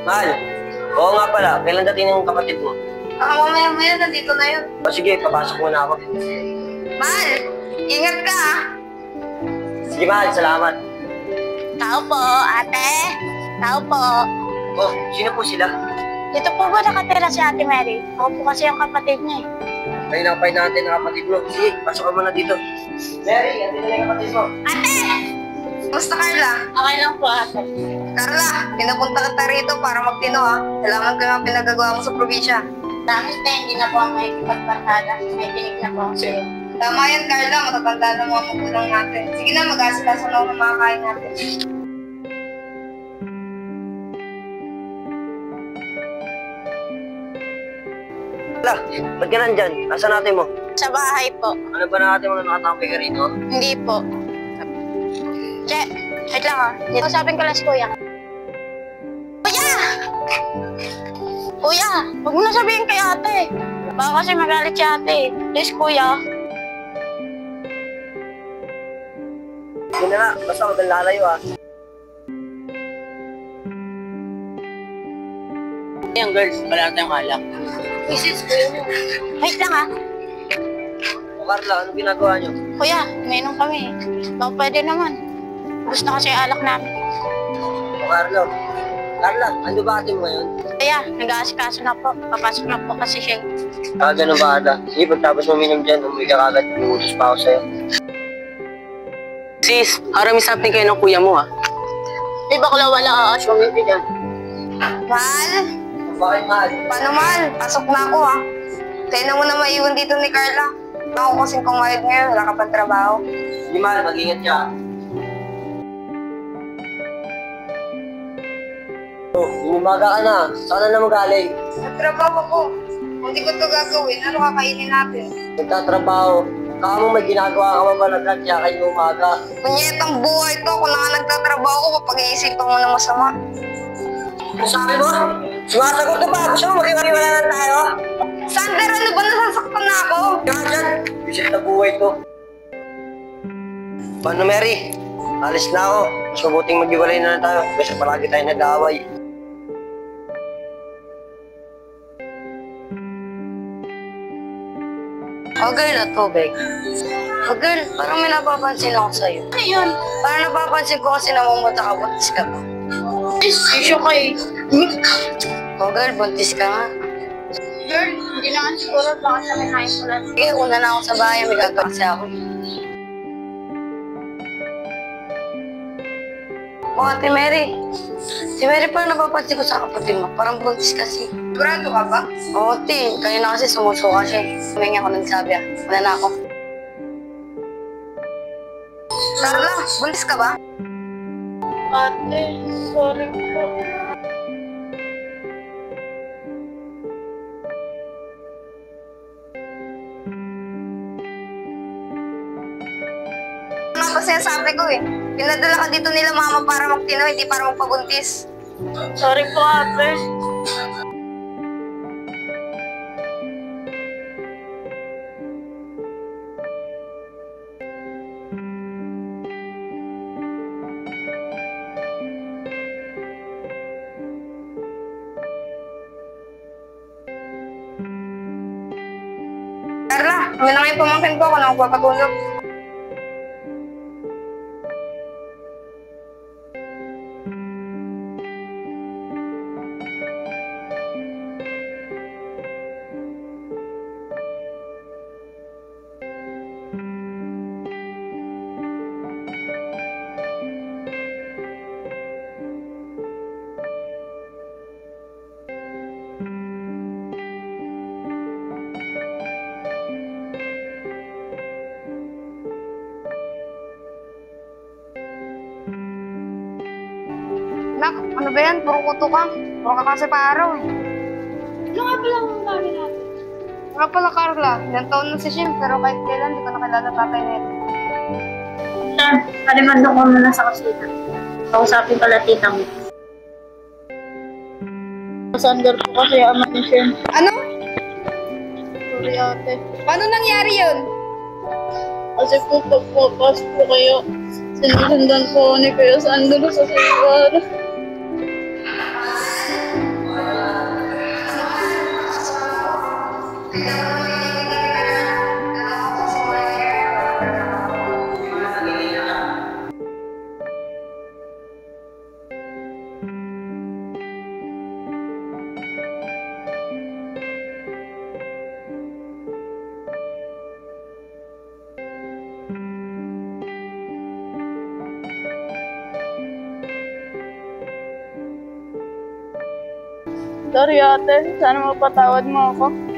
Mahal, oo nga pala, kailan dating ng kapatid mo? Mamaya-maya, nandito na yun. O sige, papasok muna ako. Mahal, ingat ka ah. Sige mahal, salamat. Tao po, ate. Tao po. Oh, sino po sila? Dito po ba nakatira si Ate Mary? Ako po kasi yung kapatid niya eh. Ay, nakapay natin ang kapatid mo. Sige, pasok ka muna dito. Mary, andito na yung kapatid mo. Ate! Kumusta Carla? Okay lang po, ate. Carla, pinapunta kita rito para magtino ha. Salamat ko yung pinagagawa mo sa probinsya. Dahil na hindi na po ang may kipagbarkada. May tinig na po ako sa'yo. Tama yan Carla, matatanda ng mga magulang natin. Sige na, mag-asikaso na ako ng mga kain natin. Hala, ba't ka nandyan? Nasaan natin mo? Sa bahay po. Ano ba natin mo na nakatambay ka rito? Hindi po. Che, wait lang ah. Dito sabihin ko lang si Kuya. Kuya! Kuya, huwag mo na sabihin kay ate. Baka kasi magalit si ate. Please, Kuya. Hindi na nga, basta huwag kang lalayo ah. Ayan girls, wala na tayong alak. Mrs. Kuya mo. Wait lang ah. O Carla, ano ginagawa niyo? Kuya, uminom kami. Baka pwede naman. Gusto na kasi alak namin. O Carla, ando ba ate mo ngayon? Kaya, nag-aasikaso na po. Papasok na po kasi siya. Ah, ganun ba ata? Sige, pagtapos mo minom dyan, umuwi ka kagad, iutos pa ako sa'yo. Sis, harami sa atin kayo ng kuya mo ah. Di bakla wala aaswang yung dyan. Mahal, Bakit mahal? paano mahal? Pasok na ako ha. Tayo na muna maiwan dito ni Carla. Ako kasing kumayod ngayon, wala ka pang trabaho. Hindi mahal, mag-ingat ka. Oh, umaga ka na. Saan na naman galing? Nagtrabaho ko. Kung di ko ito gagawin, ano kakainin natin? Nagtatrabaho. Kamo may ginagawa ka ba nagkat kaya kayo umaga? Punyetang buhay to, kung na nagtatrabaho ko, pag-iisipan mo na masama. Sabi mo? Sumasagot ka ba? Gusto mo maghiwalay na tayo? Sander, ano ba nasasaktan na ako? Kaya dyan, visit na buhay to. Paano Mary? Alis na ako. Mas mabuting maghiwalay na tayo kasi palagi tayo nag-aaway. Oh girl, at tubig. Oh girl, parang may napapansin ako sa'yo. Ano yun? Parang napapansin ko kasi namumuta ka, buntis ka ba? Isyo kay. Oh girl, buntis ka nga. Girl, hindi naman siguro baka sa kinain ko lang. Sige, una na ako sa bahay, may gagawin kasi ako. Oh, Ate Mary. Si Mary parang napapansin ko sa kapatid mo. Parang buntis kasi. Sigurado ka ba? Oo, Te. Kanina kasi sumusuka siya. Humingi ako ng sabi ah. Una na ako. Carla, buntis ka ba? Ate, sorry po. Ano ba sinasabi ko eh? Pinadala ka dito nila mama para magtino, hindi para magpabuntis. Sorry po, ate. Carla, kami na ngayon pamangkin ko ako na magpapatulog. Nak, ano ba yan? Puro kuto ka. Puro ka kasi pa-araw eh. Ano nga pala ang mami natin? Nga pala, Carla. Ilang taon na si Shin, pero kahit kailan, di ko nakilala tatay nito. Sir, parimando ko muna sa kasita. Kausapin pala tita mo. Sander po kasi ama ni Shin. Ano? Sorry ate. Paano nangyari yun? Kasi po pagpapas po kayo, sinusundan po ni Kuya Sander sa silwar. Sorry ate, sana mapatawad mo ako.